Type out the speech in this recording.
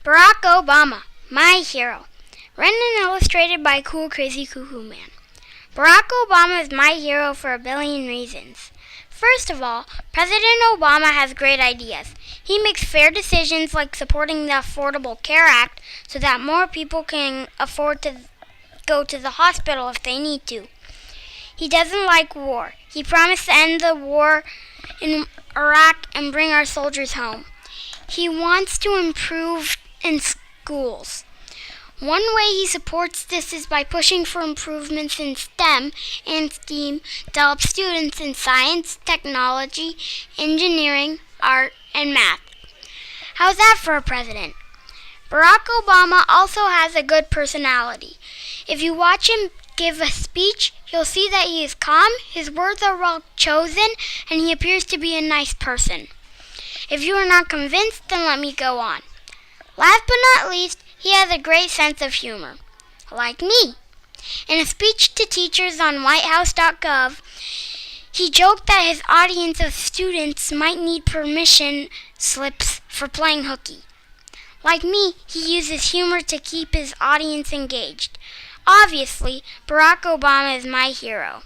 Barack Obama, my hero. Written and illustrated by Cool Crazy Cuckoo Man. Barack Obama is my hero for a billion reasons. First of all, President Obama has great ideas. He makes fair decisions like supporting the Affordable Care Act so that more people can afford to go to the hospital if they need to. He doesn't like war. He promised to end the war in Iraq and bring our soldiers home. He wants to improve in schools. One way he supports this is by pushing for improvements in STEM and STEAM to help students in science, technology, engineering, art, and math. How's that for a president? Barack Obama also has a good personality. If you watch him give a speech, you'll see that he is calm, his words are well chosen, and he appears to be a nice person. If you are not convinced, then let me go on. Last but not least, he has a great sense of humor. Like me. In a speech to teachers on whitehouse.gov, he joked that his audience of students might need permission slips for playing hooky. Like me, he uses humor to keep his audience engaged. Obviously, Barack Obama is my hero.